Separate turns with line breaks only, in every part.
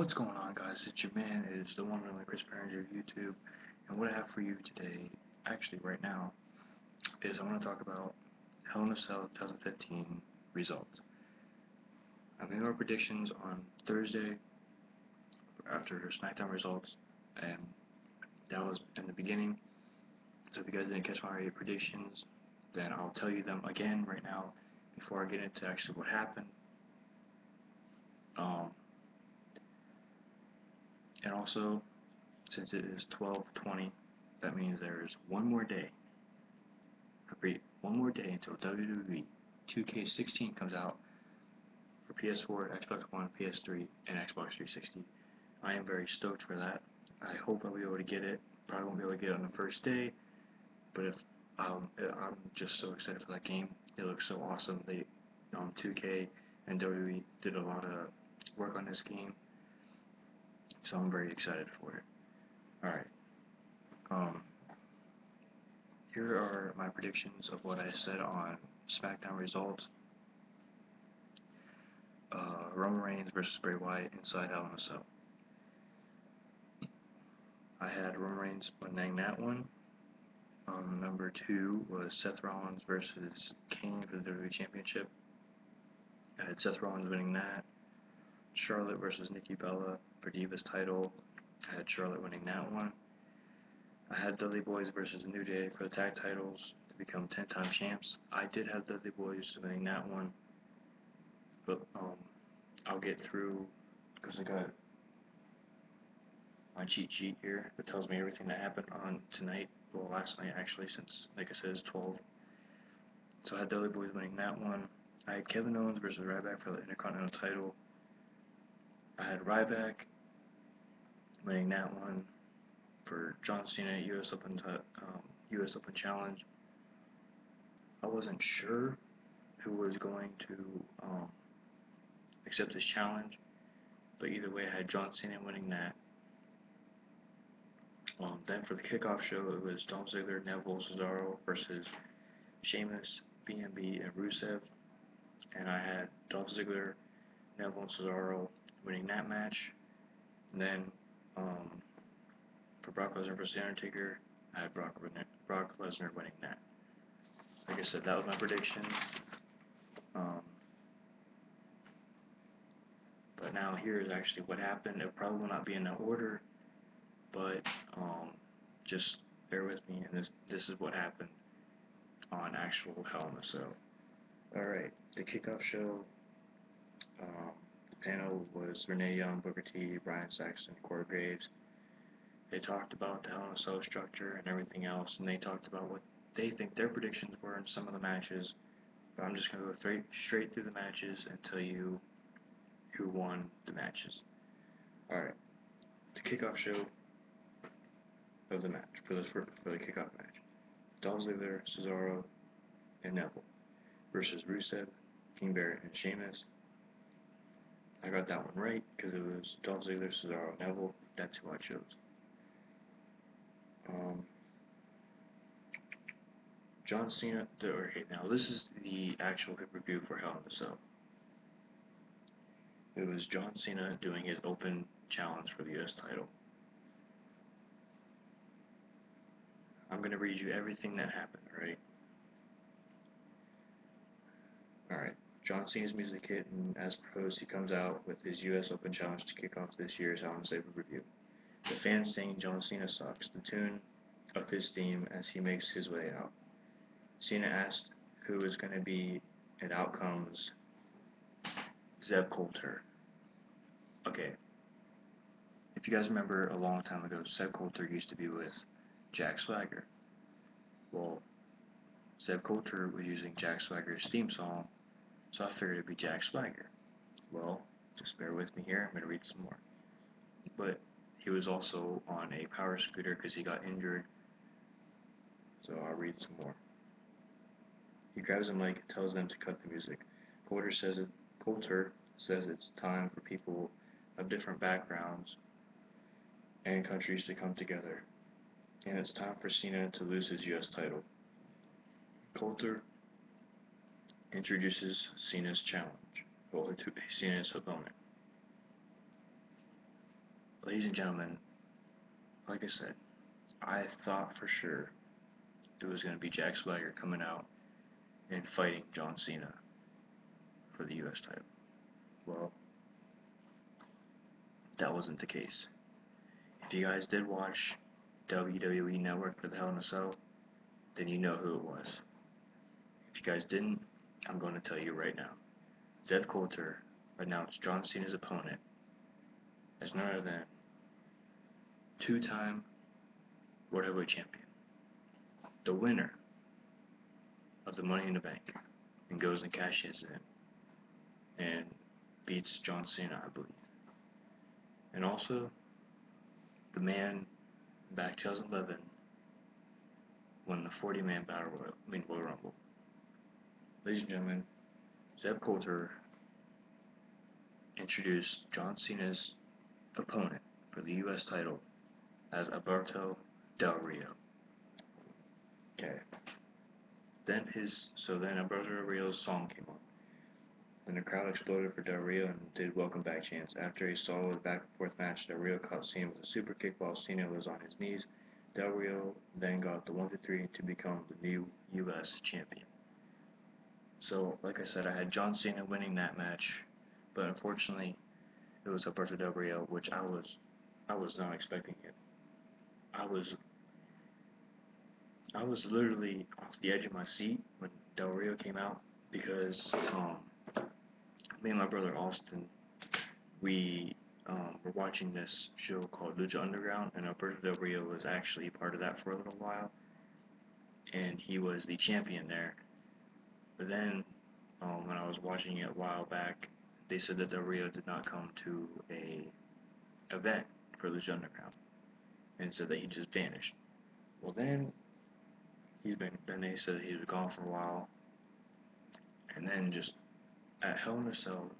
What's going on, guys? It's your man, it's the one and only Chris Barringer of YouTube, and what I have for you today, actually right now, is I want to talk about Hell in a Cell 2015 results. I made our predictions on Thursday after SmackDown results, and that was in the beginning. So if you guys didn't catch my predictions, then I'll tell you them again right now before I get into actually what happened. And also, since it is 12/20, that means there's one more day. Repeat, one more day until WWE 2K16 comes out for PS4, Xbox One, PS3, and Xbox 360. I am very stoked for that. I hope I'll be able to get it. Probably won't be able to get it on the first day, but I'm just so excited for that game. It looks so awesome. 2K and WWE did a lot of work on this game, so I'm very excited for it. Alright, here are my predictions of what I said on SmackDown results. Roman Reigns versus Bray Wyatt inside Hell in a Cell. I had Roman Reigns winning that one. Number 2 was Seth Rollins versus Kane for the WWE Championship. I had Seth Rollins winning that. Charlotte versus Nikki Bella for Divas title. I had Charlotte winning that one. I had Dudley Boys versus New Day for the tag titles to become 10-time champs. I did have Dudley Boys winning that one, but I'll get through because I got my cheat sheet here that tells me everything that happened on tonight. Well, last night actually, since like I said it's 12. So I had Dudley Boys winning that one. I had Kevin Owens versus Ryback for the Intercontinental title. I had Ryback winning that one for John Cena U.S. Open Challenge. I wasn't sure who was going to accept this challenge, but either way I had John Cena winning that. Then for the kickoff show it was Dolph Ziggler, Neville, Cesaro versus Sheamus, BMB, and Rusev, and I had Dolph Ziggler, Neville, and Cesaro winning that match. And then for Brock Lesnar versus The Undertaker, I had Brock Lesnar winning that. Like I said, that was my prediction. But now here is actually what happened. It probably will not be in that order, but just bear with me, and this is what happened on actual Hell in a Cell. Alright, the kickoff show, the panel was Renee Young, Booker T, Brian Saxton, Corey Graves. They talked about the Hell in a Cell structure and everything else, and they talked about what they think their predictions were in some of the matches. But I'm just going to go straight through the matches and tell you who won the matches. Alright, the kickoff show of the match, for the kickoff match. Dolph Ziggler, Cesaro, and Neville versus Rusev, King Barrett, and Sheamus. I got that one right because it was Dolph Ziggler, Cesaro, Neville. That's who I chose. John Cena. Okay, now this is the actual pay-per-view for Hell in a Cell. It was John Cena doing his open challenge for the U.S. title. I'm going to read you everything that happened, right? Alright, John Cena's music hit, and as proposed, he comes out with his U.S. Open Challenge to kick off this year's Hell in a Cell review. The fans sing John Cena Sucks, the tune of his theme as he makes his way out. Cena asked who is going to be, and out comes Zeb Coulter. Okay, if you guys remember a long time ago, Zeb Coulter used to be with Jack Swagger. Well, Zeb Coulter was using Jack Swagger's theme song, so I figured it'd be Jack Swagger. Well, just bear with me here, I'm going to read some more. But he was also on a power scooter because he got injured, so I'll read some more. He grabs a mic and tells them to cut the music. Coulter says it's time for people of different backgrounds and countries to come together, and it's time for Cena to lose his U.S. title. Coulter introduces Cena's challenge, well, to Cena's opponent. ladies and gentlemen, like I said, I thought for sure it was going to be Jack Swagger coming out and fighting John Cena for the US title. Well, that wasn't the case. If you guys did watch WWE Network for the Hell in a Cell, then you know who it was. If you guys didn't, I'm going to tell you right now. Zeb Coulter announced John Cena's opponent as none other than two-time World Heavyweight Champion, the winner of the Money in the Bank, and goes and cashes in and beats John Cena, I believe. And also, the man back 2011 won the 40-man Royal Rumble. Ladies and gentlemen, Zeb Coulter introduced John Cena's opponent for the U.S. title as Alberto Del Rio. Okay. Then Alberto Del Rio's song came on. Then the crowd exploded for Del Rio and did welcome back chants. After a solid back and forth match, Del Rio caught Cena with a super kick while Cena was on his knees. Del Rio then got the 1-2-3 to become the new U.S. champion. So, like I said, I had John Cena winning that match, but unfortunately, it was Alberto Del Rio, which I was not expecting it. I was literally off the edge of my seat when Del Rio came out because me and my brother Austin, we were watching this show called Lucha Underground, and Alberto Del Rio was actually part of that for a little while, and he was the champion there. But then, when I was watching it a while back, they said that Del Rio did not come to a event for Lucha Underground, and said that he just vanished. Well, then they said he was gone for a while, and then just at Hell in a Cell,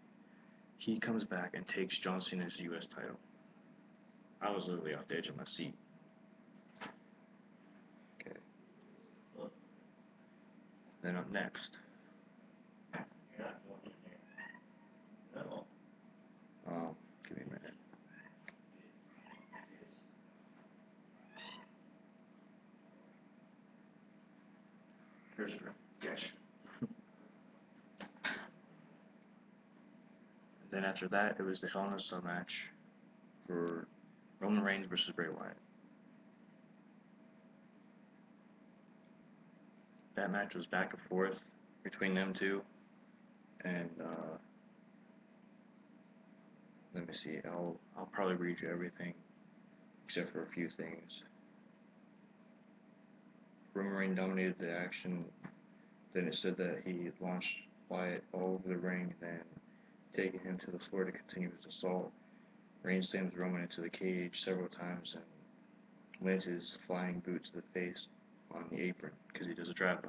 he comes back and takes John Cena's U.S. title. I was literally off the edge of my seat. Okay. Then up next. Give me a minute. Christopher. Yes. Then after that, it was the Hell in a Cell match for Roman Reigns versus Bray Wyatt. That match was back and forth between them two, and let me see. I'll probably read you everything except for a few things. Roman Reigns dominated the action. Then it said that he launched Wyatt all over the ring, then taking him to the floor to continue his assault. Reigns slams Roman into the cage several times and lands his flying boot to the face on the apron because he does a drive-by.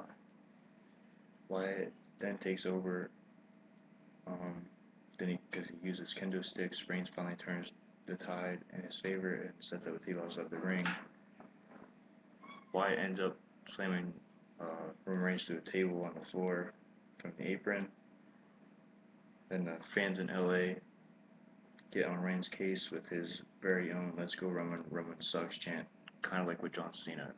Wyatt then takes over. Because he uses kendo sticks, Reigns finally turns the tide in his favor and sets up the tables of the ring. Wyatt ends up slamming Roman Reigns to a table on the floor from the apron. Then the fans in LA get on Reigns' case with his very own "Let's go Roman, Roman sucks" chant, kind of like with John Cena.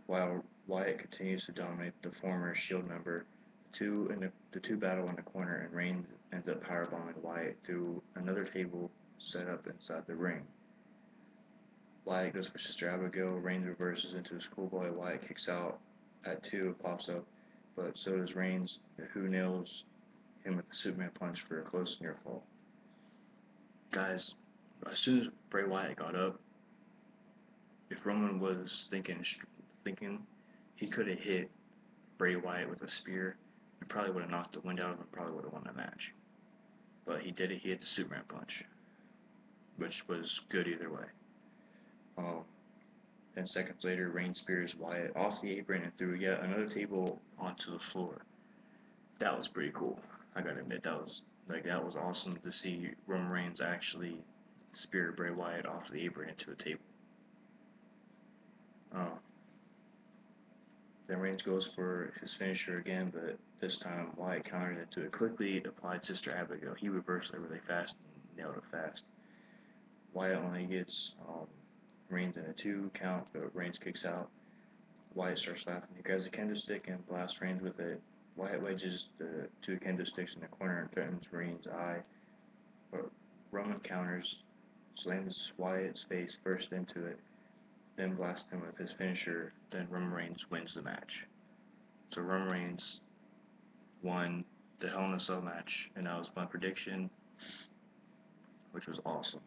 While Wyatt continues to dominate the former Shield member, the two battle in the corner, and Reigns ends up powerbombing Wyatt through another table set up inside the ring. Wyatt goes for Sister Abigail. Reigns reverses into a schoolboy. Wyatt kicks out at 2, pops up, but so does Reigns, who nails him with the Superman punch for a close near fall. Guys, as soon as Bray Wyatt got up, if Roman was thinking he could have hit Bray Wyatt with a spear, it probably would have knocked the wind out of him, probably would have won the match. But he did it, he hit the Superman punch, which was good either way. 10 seconds later, Reigns spears Wyatt off the apron and threw yet another table onto the floor. That was pretty cool. I gotta admit, that was awesome to see Roman Reigns actually spear Bray Wyatt off the apron into a table. Then Reigns goes for his finisher again, but this time Wyatt countered into it. Quickly applied Sister Abigail. He reversed it really fast and nailed it fast. Wyatt only gets Reigns in a 2 count, but Reigns kicks out. Wyatt starts laughing. He grabs a kendo stick and blasts Reigns with it. Wyatt wedges the 2 kendo sticks in the corner and threatens Reigns' eye. But Roman counters, slams Wyatt's face first into it, then blasts him with his finisher. Then Roman Reigns wins the match. So Roman Reigns won the Hell in a Cell match, and that was my prediction, which was awesome.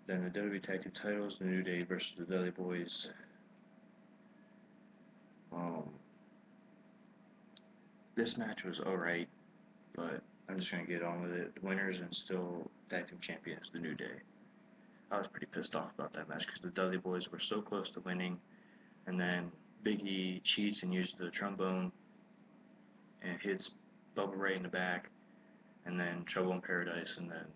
Then the WWE Tag Team titles, the New Day versus the Dudley Boys. This match was alright, but I'm just going to get on with it. The winners and still Tag Team Champions, the New Day. I was pretty pissed off about that match because the Dudley Boys were so close to winning, and then Big E cheats and uses the trombone and hits Bubba Ray in the back, and then Trouble in Paradise, and then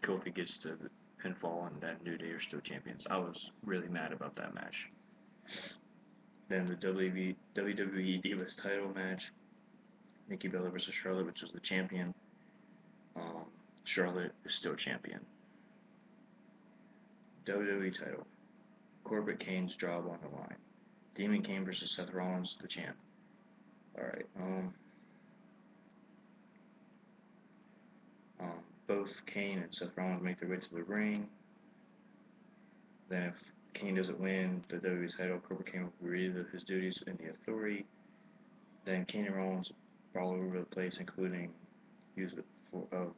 Kofi gets to the pinfall, and then New Day are still champions. I was really mad about that match. Then the WWE Divas title match, Nikki Bella versus Charlotte, which was the champion. Charlotte is still champion. WWE title, Corbett Kane's job on the line. Demon Kane versus Seth Rollins, the champ. Alright, both Kane and Seth Rollins make their way to the ring. Then if Kane doesn't win the WWE title, Corbett Kane will relieve his duties in the Authority. Then Kane and Rollins all over the place, including use of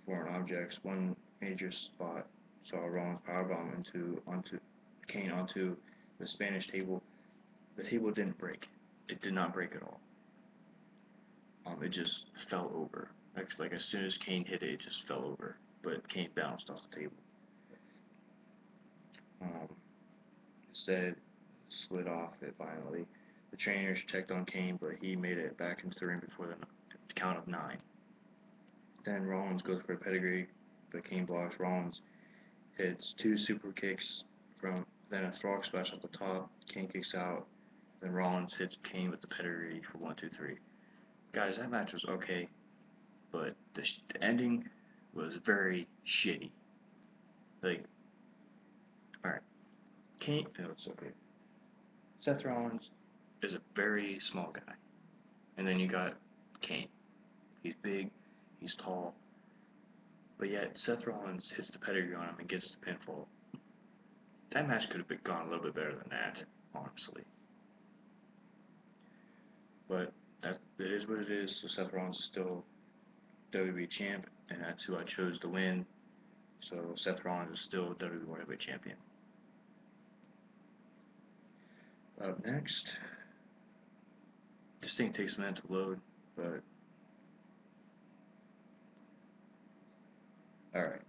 foreign objects. One major spot saw Rollins powerbomb onto Kane onto the Spanish table. The table didn't break. It did not break at all. It just fell over. Actually, like as soon as Kane hit it, it just fell over. But Kane bounced off the table. Instead, slid off it violently. The trainers checked on Kane, but he made it back into the ring before the count of 9. Then Rollins goes for a pedigree, but Kane blocks. Rollins hits 2 super kicks then a frog splash off the top. Kane kicks out. Then Rollins hits Kane with the pedigree for 1, 2, 3. Guys, that match was okay, but the ending was very shitty. Like, alright, Kane, no, it's okay. Seth Rollins is a very small guy. And then you got Kane. He's big, he's tall, but yet Seth Rollins hits the pedigree on him and gets the pinfall. That match could have gone a little bit better than that, honestly. But it is what it is, so Seth Rollins is still WWE champ, and that's who I chose to win. So Seth Rollins is still WWE World Heavyweight Champion. Up next, this thing takes a minute to load, but alright.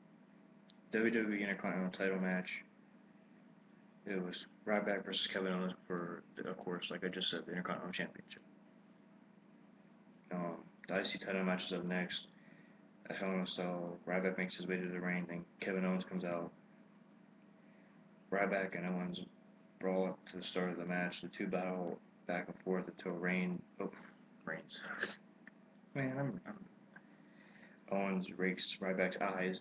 WWE Intercontinental title match. It was Ryback versus Kevin Owens for, of course, like I just said, the Intercontinental Championship. The IC title match is up next. At Hell in a Cell, Ryback makes his way to the ring, then Kevin Owens comes out. Ryback and Owens brawl up to the start of the match. The two battle back and forth until Reigns. Man, Owens rakes Ryback's eyes.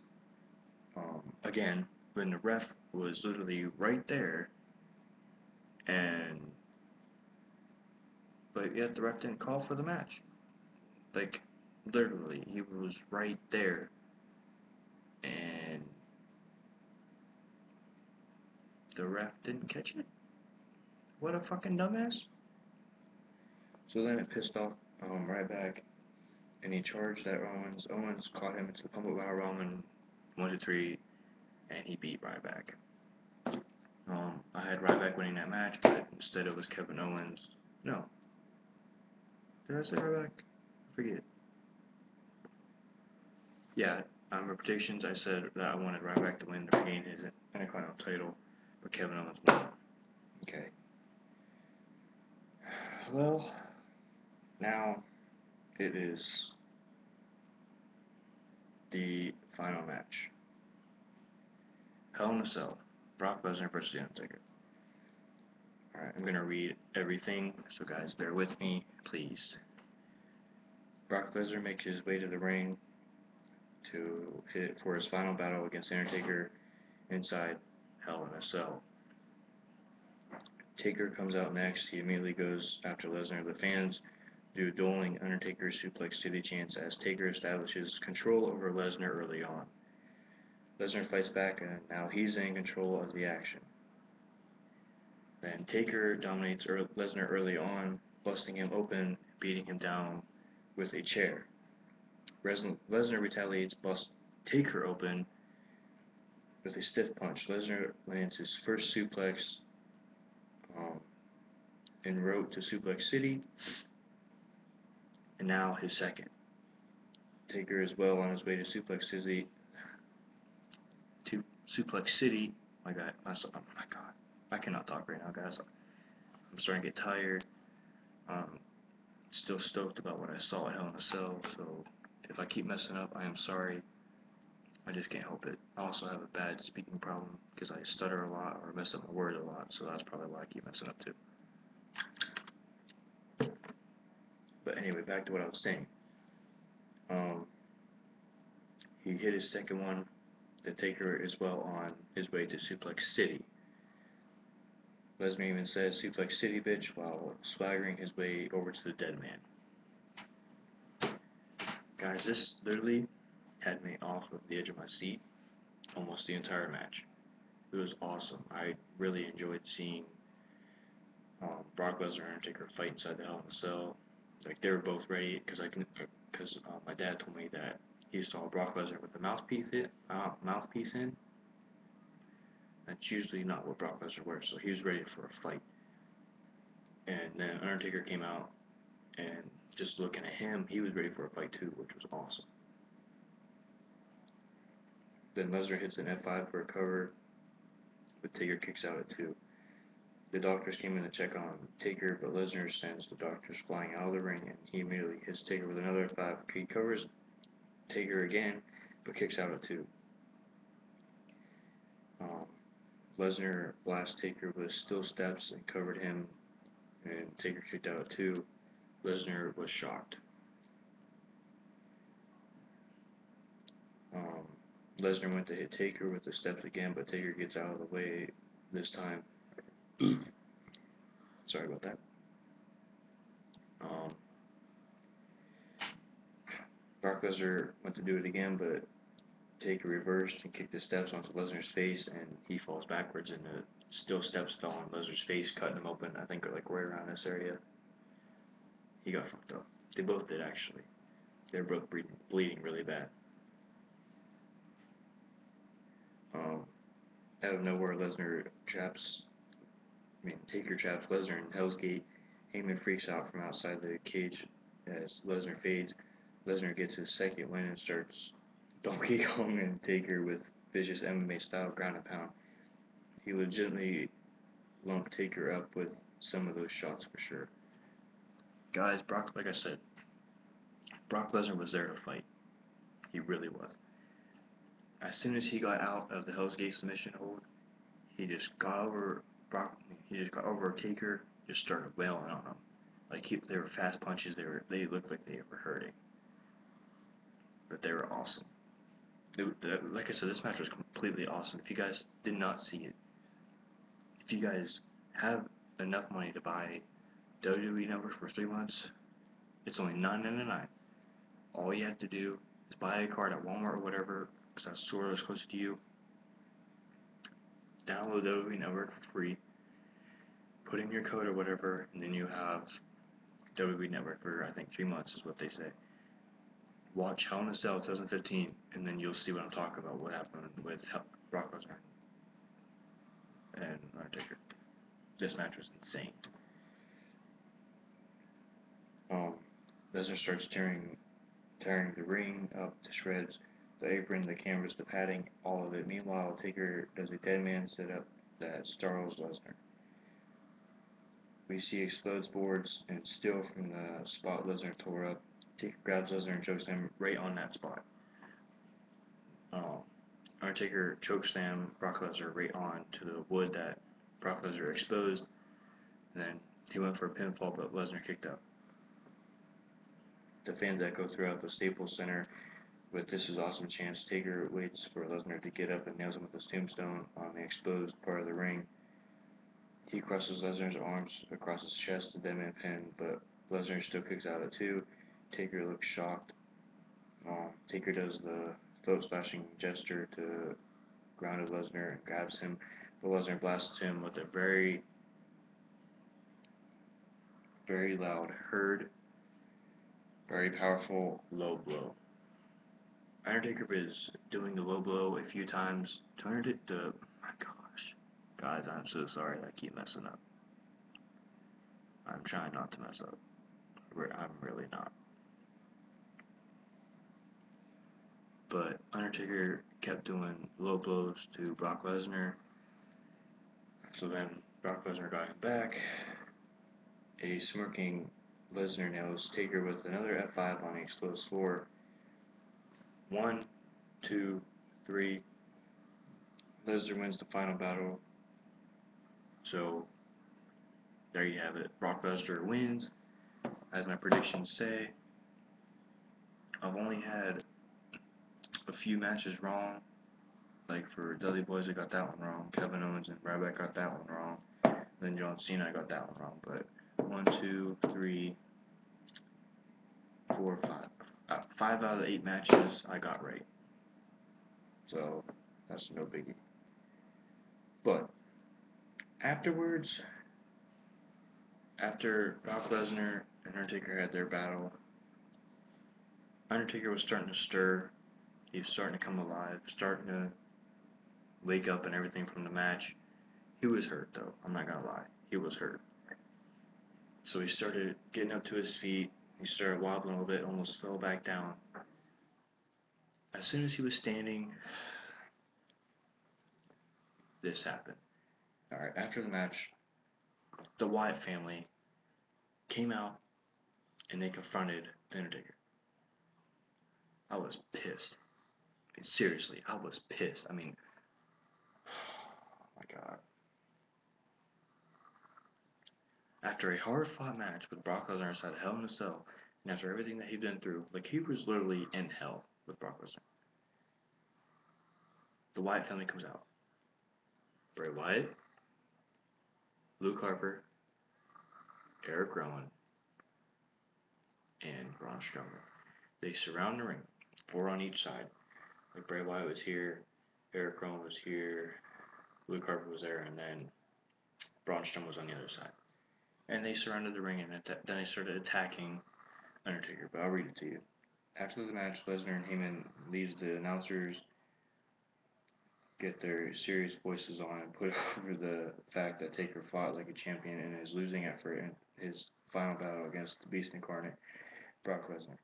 Again, when the ref was literally right there, but yet the ref didn't call for the match. Like, literally, he was right there, and the ref didn't catch it? What a fucking dumbass. So then it pissed off Ryback, and he charged at Owens. Owens caught him into the pump-up power bomb in 1, 2, 3, and he beat Ryback. I had Ryback winning that match, but instead it was Kevin Owens. No. Did I say Ryback? I forget. Yeah, my predictions, I said that I wanted Ryback to win to regain his Intercontinental title, but Kevin Owens won. Okay. Well, now it is the final match. Hell in a Cell, Brock Lesnar versus The Undertaker. Alright, I'm going to read everything, so guys, bear with me, please. Brock Lesnar makes his way to the ring. to hit for his final battle against Undertaker inside Hell in a Cell. Taker comes out next. He immediately goes after Lesnar. The fans do dueling Undertaker Suplex City chants as Taker establishes control over Lesnar early on. Lesnar fights back, and now he's in control of the action. Then Taker dominates Lesnar early on, busting him open, beating him down with a chair. Lesnar retaliates, busts Taker open with a stiff punch. Lesnar lands his first suplex en route to Suplex City, and now his second. Taker is well on his way to Suplex City. Oh my God, I cannot talk right now, guys. I'm starting to get tired. Still stoked about what I saw at Hell in a Cell, so if I keep messing up, I am sorry. I just can't help it. I also have a bad speaking problem because I stutter a lot or mess up my words a lot, so that's probably why I keep messing up too. But anyway, back to what I was saying. He hit his second one. The Taker is well on his way to Suplex City. Lesnar even says Suplex City, bitch, while swaggering his way over to the Dead Man. Guys, this literally had me off of the edge of my seat almost the entire match. It was awesome. I really enjoyed seeing Brock Lesnar and Undertaker fight inside the Hell in a Cell. Like, they were both ready, because my dad told me that he saw Brock Lesnar with the mouthpiece in. That's usually not what Brock Lesnar wears, so he was ready for a fight. And then Undertaker came out, and just looking at him, he was ready for a fight too, which was awesome. Then Lesnar hits an F5 for a cover, but Taker kicks out at 2. The doctors came in to check on Taker, but Lesnar sends the doctors flying out of the ring, and he immediately hits Taker with another F5. He covers Taker again, but kicks out at 2. Lesnar blasted Taker with steel steps and covered him, and Taker kicked out at 2. Lesnar was shocked. Lesnar went to hit Taker with the steps again, but Taker gets out of the way this time. Sorry about that. Brock Lesnar went to do it again, but Taker reversed and kicked the steps onto Lesnar's face, and he falls backwards, and the steel steps fell on Lesnar's face, cutting him open, I think, like right around this area. He got fucked up. They both did, actually. They were both bleeding really bad. Out of nowhere, Taker traps Lesnar in Hell's Gate. Heyman freaks out from outside the cage as Lesnar fades. Lesnar gets his second win and starts Donkey Kong and Taker with vicious MMA style ground and pound. He legitimately lumped Taker up with some of those shots for sure. Guys, like I said, Brock Lesnar was there to fight. He really was. As soon as he got out of the Hell's Gate submission hold, he just got over Taker, just started wailing on him. Like, they were fast punches. They looked like they were hurting, but they were awesome. Like I said, this match was completely awesome. If you guys did not see it, if you guys have enough money to buy WWE Network for 3 months, it's only $9.99. All you have to do is buy a card at Walmart or whatever, because that's sort of close to you. Download WWE Network for free. Put in your code or whatever, and then you have WWE Network for, I think, 3 months is what they say. Watch Hell in a Cell 2015, and then you'll see what I'm talking about, what happened with Brock Lesnar and Undertaker. This match was insane. Lesnar starts tearing the ring up to shreds, the apron, the cameras, the padding, all of it. Meanwhile, Taker does a dead man setup that startles Lesnar. We see explodes boards and steel from the spot Lesnar tore up. Taker grabs Lesnar and chokes him right on that spot. Undertaker chokeslam Brock Lesnar right on to the wood that Brock Lesnar exposed. And then he went for a pinfall, but Lesnar kicked out. The fans echo throughout the Staples Center With this is awesome chance, Taker waits for Lesnar to get up and nails him with his tombstone on the exposed part of the ring. He crosses Lesnar's arms across his chest to deadman pin, but Lesnar still kicks out at 2. Taker looks shocked. Taker does the throat splashing gesture to ground Lesnar and grabs him, but Lesnar blasts him with a very, very loud, heard, very powerful low blow. Undertaker is doing the low blow a few times. My gosh. Guys, I'm so sorry I keep messing up. I'm trying not to mess up. I'm really not. But Undertaker kept doing low blows to Brock Lesnar. So then Brock Lesnar got him back. A smirking Lesnar nails Taker with another F5 on the exposed floor. 1, 2, 3. Lesnar wins the final battle. So there you have it. Brock Lesnar wins. As my predictions say, I've only had a few matches wrong. Like for Dudley Boyz, I got that one wrong. Kevin Owens and Ryback got that one wrong. Then John Cena, I got that one wrong. But 1, 2, 3, 4, 5. 5 out of the 8 matches I got right. So that's no biggie. But afterwards, after Brock Lesnar and Undertaker had their battle, Undertaker was starting to stir. He was starting to come alive, starting to wake up and everything from the match. He was hurt though, I'm not gonna lie. He was hurt. So he started getting up to his feet. He started wobbling a little bit, almost fell back down. As soon as he was standing, this happened. Alright, after the match, the Wyatt family came out and they confronted The Undertaker. I was pissed. Seriously, I was pissed. I mean, oh my god. After a hard-fought match with Brock Lesnar inside Hell in a Cell, and after everything that he'd been through, like he was literally in hell with Brock Lesnar. The Wyatt family comes out. Bray Wyatt, Luke Harper, Eric Rowan, and Braun Strowman. They surround the ring, 4 on each side. Like Bray Wyatt was here, Eric Rowan was here, Luke Harper was there, and then Braun Strowman was on the other side. And they surrounded the ring, and then they started attacking Undertaker. But I'll read it to you. After the match, Lesnar and Heyman leaves the announcers, get their serious voices on, and put over the fact that Taker fought like a champion and is losing effort in his final battle against the Beast Incarnate, Brock Lesnar.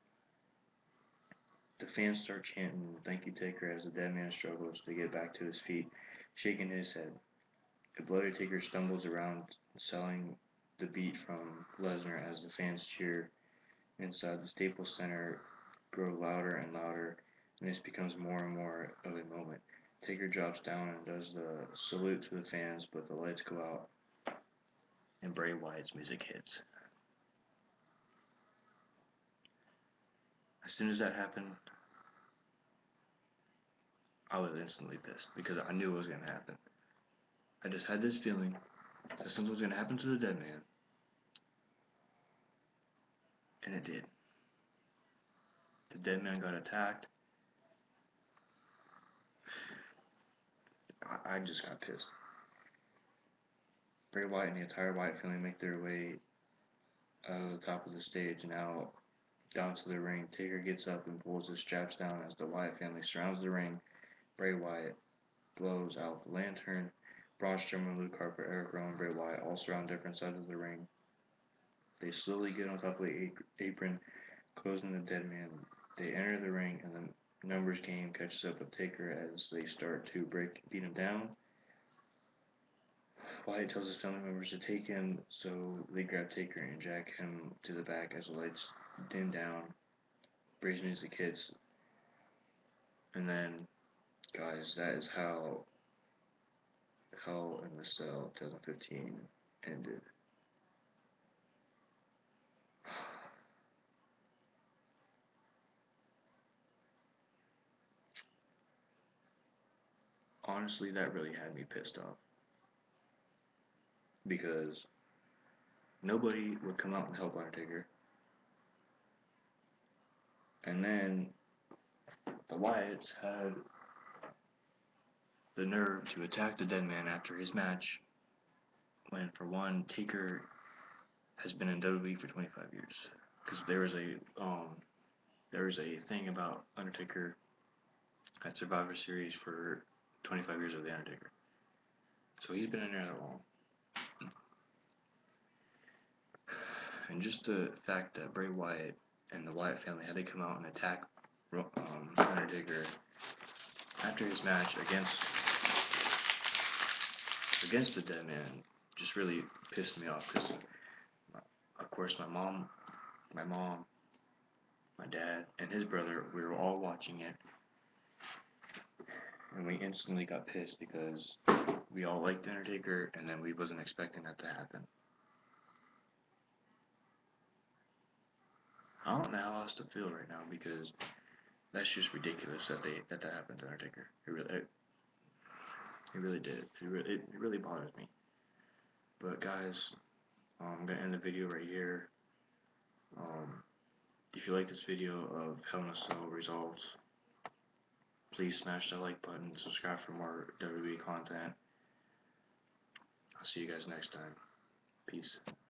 The fans start chanting, "Thank you, Taker," as the dead man struggles to get back to his feet, shaking his head. The bloody Taker stumbles around, selling the beat from Lesnar as the fans cheer inside the Staples Center grow louder and louder, and this becomes more and more of a moment. Taker drops down and does the salute to the fans, but the lights go out, and Bray Wyatt's music hits. As soon as that happened, I was instantly pissed, because I knew it was going to happen. I just had this feeling that something was going to happen to the dead man. And it did. The dead man got attacked. I just got pissed. Bray Wyatt and the entire Wyatt family make their way out of the top of the stage and out down to the ring. Taker gets up and pulls his straps down as the Wyatt family surrounds the ring. Bray Wyatt blows out the lantern. Braun Strowman, Luke Harper, Eric Rowan, and Bray Wyatt all surround different sides of the ring. They slowly get on top of the apron, closing the dead man. They enter the ring, and the numbers game catches up with Taker as they start to beat him down. Wyatt tells his family members to take him, so they grab Taker and jack him to the back as the lights dim down. Bray's music hits. And then, guys, that is how Hell in the Cell 2015 ended. honestly, that really had me pissed off. Because nobody would come out and help Undertaker. And then the Wyatts had the nerve to attack the Dead Man after his match, when, for one, Taker has been in WWE for 25 years. Because there was a thing about Undertaker at Survivor Series for 25 years of the Undertaker. So he's been in there that long. And just the fact that Bray Wyatt and the Wyatt family had to come out and attack Undertaker after his match against the Dead Man just really pissed me off. Because, of course, my mom, my dad, and his brother, we were all watching it. And we instantly got pissed because we all liked Undertaker, and then we wasn't expecting that to happen. I don't know how else to feel right now, because that's just ridiculous that that happened to Undertaker. It really did. It really bothers me. But guys, I'm gonna end the video right here. If you like this video of Hell in a Cell Resolves, please smash that like button, subscribe for more WWE content. I'll see you guys next time. Peace.